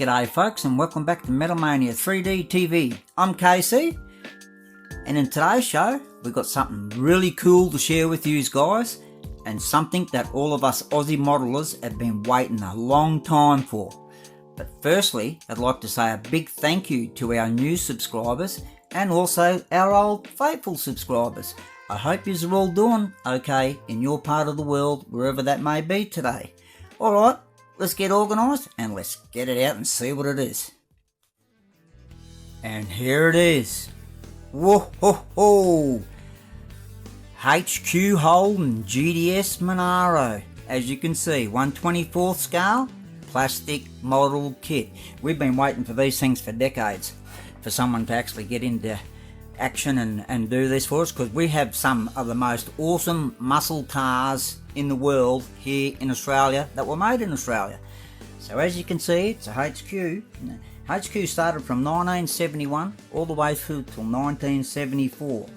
G'day folks, and welcome back to Metal Mania 3D TV. I'm Casey, and in today's show we've got something really cool to share with you guys, and something that all of us Aussie modelers have been waiting a long time for. But firstly, I'd like to say a big thank you to our new subscribers and also our old faithful subscribers. I hope yous are all doing okay in your part of the world, wherever that may be today. Alright, let's get organised and let's get it out and see what it is. And here it is. Whoa ho ho! HQ Holden GTS Monaro. As you can see, 1/24th scale plastic model kit. We've been waiting for these things for decades, for someone to actually get into action and do this for us, because we have some of the most awesome muscle cars in the world here in Australia that were made in Australia. So as you can see, it's a HQ. HQ started from 1971 all the way through till 1974.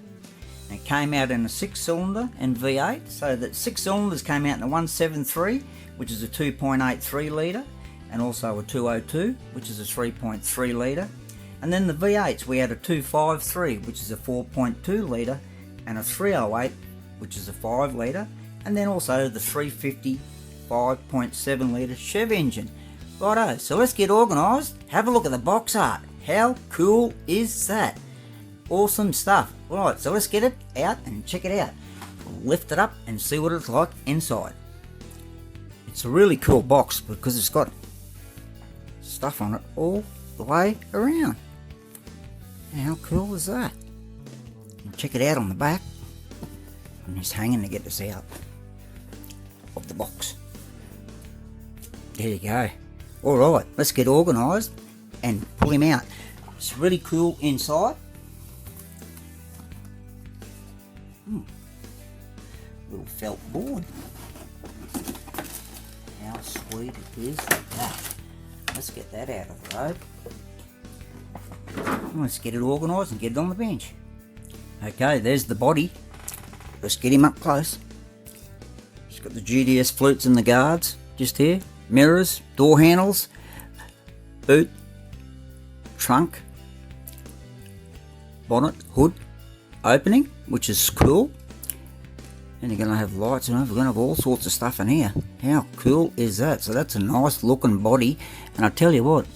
It came out in a 6-cylinder and V8, so that 6 cylinders came out in a 173, which is a 2.83 litre, and also a 202, which is a 3.3 litre. And then the V8s, we had a 253, which is a 4.2 litre, and a 308, which is a 5 litre, and then also the 350 5.7 litre Chev engine. Righto, so let's get organised. Have a look at the box art. How cool is that? Awesome stuff. Right, so let's get it out and check it out. Lift it up and see what it's like inside. It's a really cool box because it's got stuff on it all the way around. How cool is that? Check it out on the back. I'm just hanging to get this out of the box. There you go. Alright, let's get organised and pull him out. It's really cool inside. Little felt board. How sweet it is like that. Let's get that out of the road. Let's get it organised and get it on the bench. Okay, there's the body. Let's get him up close. He's got the GTS flutes and the guards just here. Mirrors, door handles, boot, trunk, bonnet, hood opening, which is cool. And you're going to have lights and we're going to have all sorts of stuff in here. How cool is that? So that's a nice looking body, and I tell you what,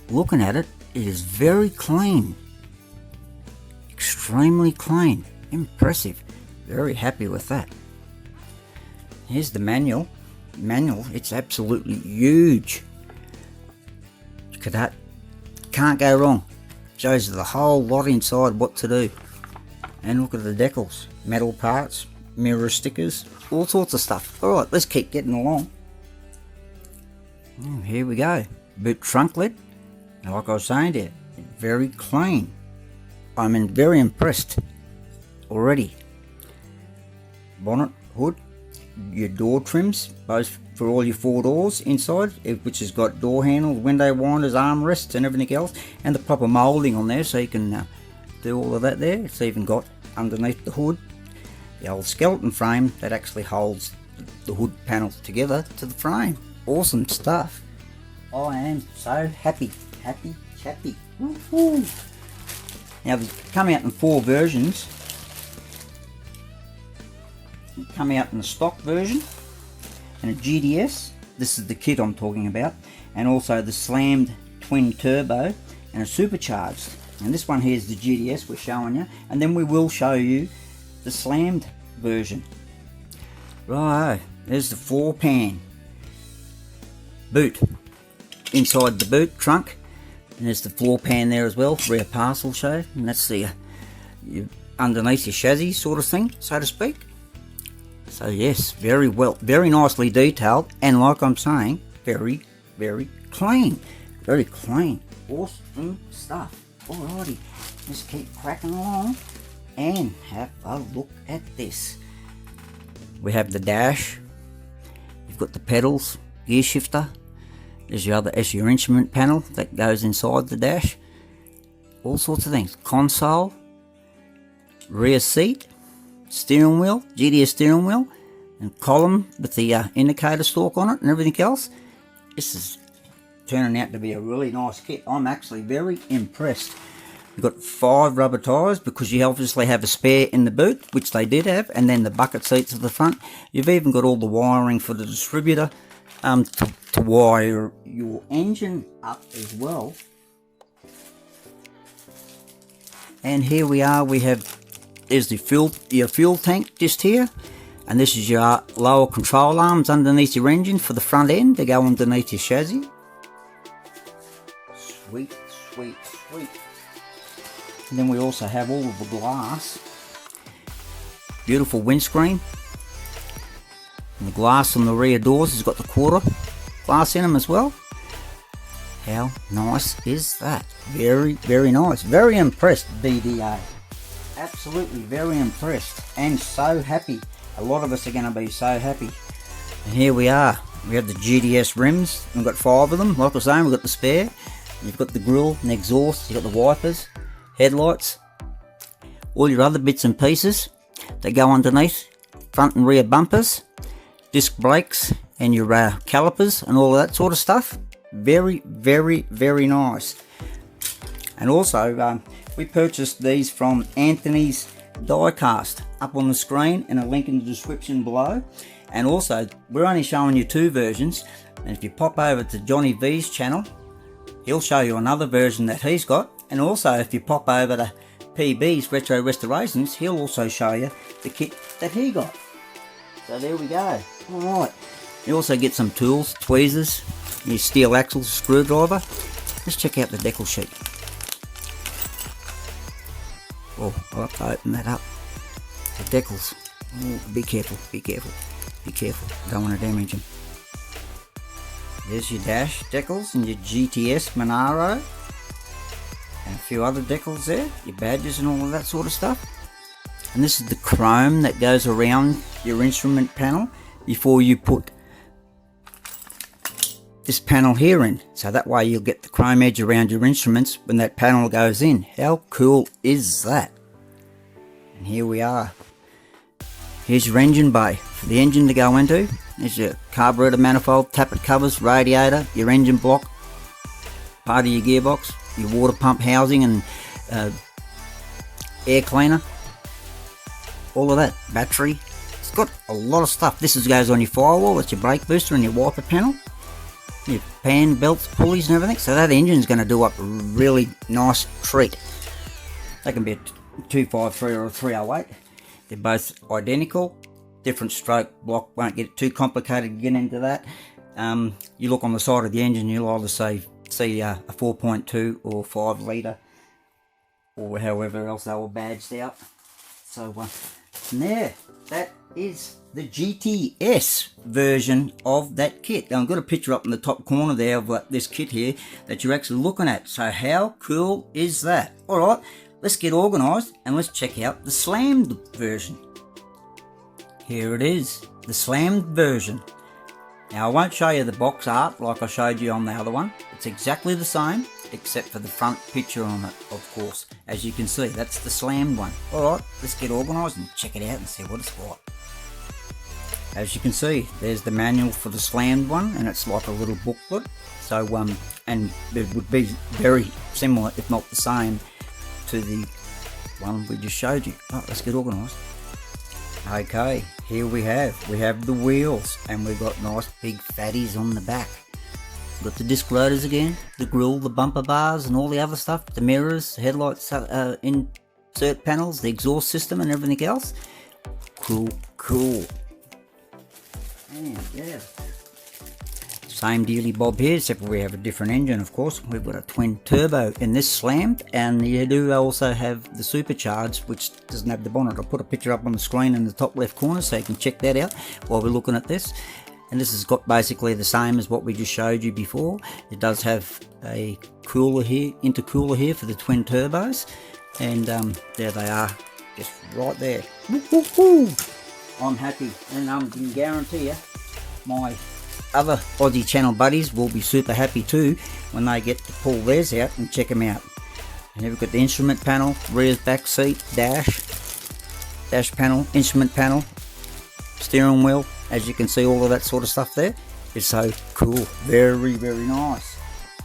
looking at it, it is very clean, extremely clean, impressive. Very happy with that. Here's the manual. It's absolutely huge. Look at that. Can't go wrong. Shows you the whole lot inside what to do. And look at the decals, metal parts, mirror stickers, all sorts of stuff. Alright, let's keep getting along. Here we go. Boot trunk lid. Like I was saying there, very clean. I'm very impressed already. Bonnet, hood, your door trims, both for all your 4 doors inside, which has got door handles, window winders, armrests and everything else, and the proper moulding on there so you can do all of that there. It's even got underneath the hood the old skeleton frame that actually holds the hood panels together to the frame. Awesome stuff. I am so happy. Woo-hoo. Now they come out in 4 versions. They come out in the stock version and a GTS. This is the kit I'm talking about, and also the slammed twin turbo and a supercharged. And this one here is the GTS we're showing you, and then we will show you the slammed version. Right, there's the 4-pan boot. Inside the boot trunk, and there's the floor pan there as well for our parcel show, and that's the underneath your chassis sort of thing, so to speak. So yes, very well, very nicely detailed, and like I'm saying, very clean. Very clean. Awesome stuff. Alrighty, let's keep cracking along and have a look at this. We have the dash, you've got the pedals, gear shifter, there's your your instrument panel that goes inside the dash, all sorts of things, console, rear seat, steering wheel, GTS steering wheel, and column with the indicator stalk on it and everything else. This is turning out to be a really nice kit. I'm actually very impressed. You've got 5 rubber tyres because you obviously have a spare in the boot, which they did have, and then the bucket seats at the front. You've even got all the wiring for the distributor to wire your engine up as well. And here we are, there's your fuel tank just here, and this is your lower control arms underneath your engine for the front end to go underneath your chassis. Sweet, sweet, sweet. And then we also have all of the glass. Beautiful windscreen. And the glass on the rear doors has got the quarter glass in them as well. How nice is that? Very, very nice. Very impressed, DDA. Absolutely very impressed and so happy. A lot of us are going to be so happy. And here we are. We have the GTS rims. We've got 5 of them. Like I was saying, we've got the spare. You've got the grille and exhaust. You've got the wipers, headlights, all your other bits and pieces that go underneath, front and rear bumpers, disc brakes, and your calipers and all of that sort of stuff. Very, very, very nice. And also, we purchased these from Anthony's Diecast, up on the screen and a link in the description below. And also, we're only showing you 2 versions, and if you pop over to Johnny V's channel, he'll show you another version that he's got. And also, if you pop over to PB's Retro Restorations, he'll also show you the kit that he got. So there we go. Alright, you also get some tools, tweezers, your steel axle, screwdriver. Let's check out the decal sheet. Oh, I'll have to open that up. The decals. Oh, be careful, be careful, be careful. Don't want to damage them. There's your dash decals and your GTS Monaro. And a few other decals there. Your badges and all of that sort of stuff. And this is the chrome that goes around your instrument panel before you put this panel here in. So that way you'll get the chrome edge around your instruments when that panel goes in. How cool is that? And here we are. Here's your engine bay for the engine to go into. There's your carburetor manifold, tappet covers, radiator, your engine block, part of your gearbox, your water pump housing and air cleaner, all of that, battery. It's got a lot of stuff. This goes on your firewall. It's your brake booster and your wiper panel, your pan belts, pulleys and everything. So that engine's going to do up a really nice treat. They can be a 253 or a 308. They're both identical, different stroke block. Won't get too complicated to get into that. You look on the side of the engine, you'll either see a 4.2 or 5 litre, or however else they were badged out. So there, that is the GTS version of that kit. Now, I've got a picture up in the top corner there of this kit here that you're actually looking at. So how cool is that? Alright, let's get organised and let's check out the slammed version. Here it is, the slammed version. Now, I won't show you the box art like I showed you on the other one. It's exactly the same, except for the front picture on it, of course. As you can see, that's the slammed one. Alright, let's get organised and check it out and see what it's like. As you can see, there's the manual for the slammed one, and it's like a little booklet. So, and it would be very similar, if not the same, to the one we just showed you. Right, let's get organised. Okay, here we have the wheels, and we've got nice big fatties on the back. We've got the disc rotors again, the grille, the bumper bars and all the other stuff, the mirrors, the headlights, insert panels, the exhaust system and everything else. Cool. And yeah, same dealy bob here, except we have a different engine, of course. We've got a twin turbo in this slammed, and you do also have the Supercharged, which doesn't have the bonnet. I'll put a picture up on the screen in the top left corner so you can check that out while we're looking at this. And this has got basically the same as what we just showed you before. It does have a cooler here, intercooler here for the twin turbos, and there they are, just right there. Woo-hoo-hoo. I'm happy, and I can guarantee you my other Aussie channel buddies will be super happy too when they get to pull theirs out and check them out. And here we've got the instrument panel, rear back seat, dash panel, instrument panel, steering wheel. As you can see, all of that sort of stuff there is so cool. Very, very nice.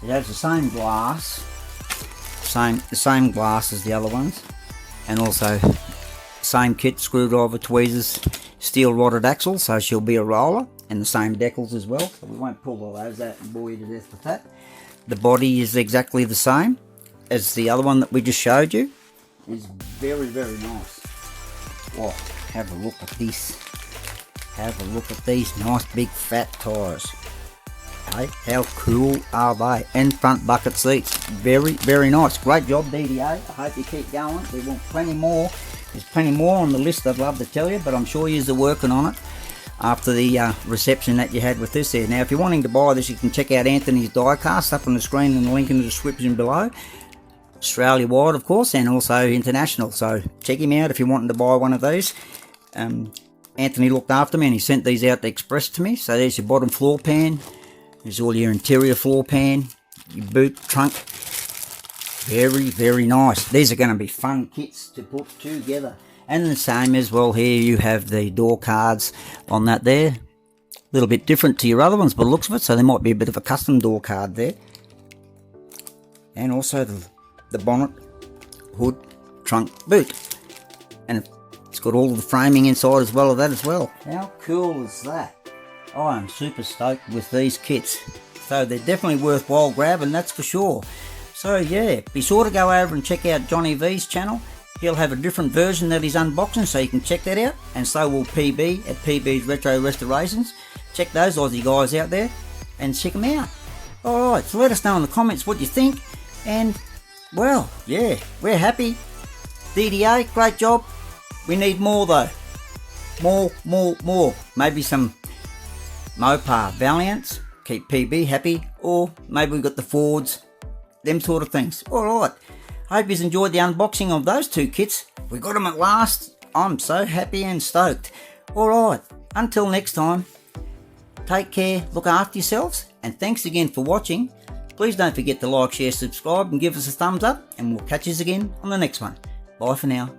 It has the same glass, the same glass as the other ones, and also same kit, screwdriver, tweezers, steel rotted axle, so she'll be a roller, and the same decals as well, so we won't pull all those out and bore you to death with that. The body is exactly the same as the other one that we just showed you. It's very, very nice. Oh, have a look at this. Have a look at these nice big fat tyres. Hey, how cool are they? And front bucket seats. Very, very nice. Great job, DDA. I hope you keep going. We want plenty more. There's plenty more on the list I'd love to tell you, but I'm sure you're working on it after the reception that you had with this there. Now, if you're wanting to buy this, you can check out Anthony's Diecast up on the screen and the link in the description below. Australia-wide, of course, and also international. So check him out if you're wanting to buy one of these. Anthony looked after me and he sent these out to express to me. So there's your bottom floor pan. There's all your interior floor pan, your boot trunk. Very, very nice. These are going to be fun kits to put together. And the same as well here, you have the door cards on that there. A little bit different to your other ones by the looks of it, so there might be a bit of a custom door card there. And also the bonnet, hood, trunk, boot. And it's got all the framing inside as well of that as well. How cool is that? I am super stoked with these kits. So they're definitely worthwhile grabbing, that's for sure. So yeah, be sure to go over and check out Johnny V's channel. He'll have a different version that he's unboxing, so you can check that out. And so will PB at PB's Retro Restorations. Check those Aussie guys out there and check them out. Alright, so let us know in the comments what you think. And, well, yeah, we're happy. DDA, great job. We need more though. More. Maybe some Mopar Valiants, keep PB happy, or maybe we've got the Fords, them sort of things. Alright, hope you've enjoyed the unboxing of those two kits. We got them at last. I'm so happy and stoked. Alright, until next time, take care, look after yourselves, and thanks again for watching. Please don't forget to like, share, subscribe, and give us a thumbs up, and we'll catch you again on the next one. Bye for now.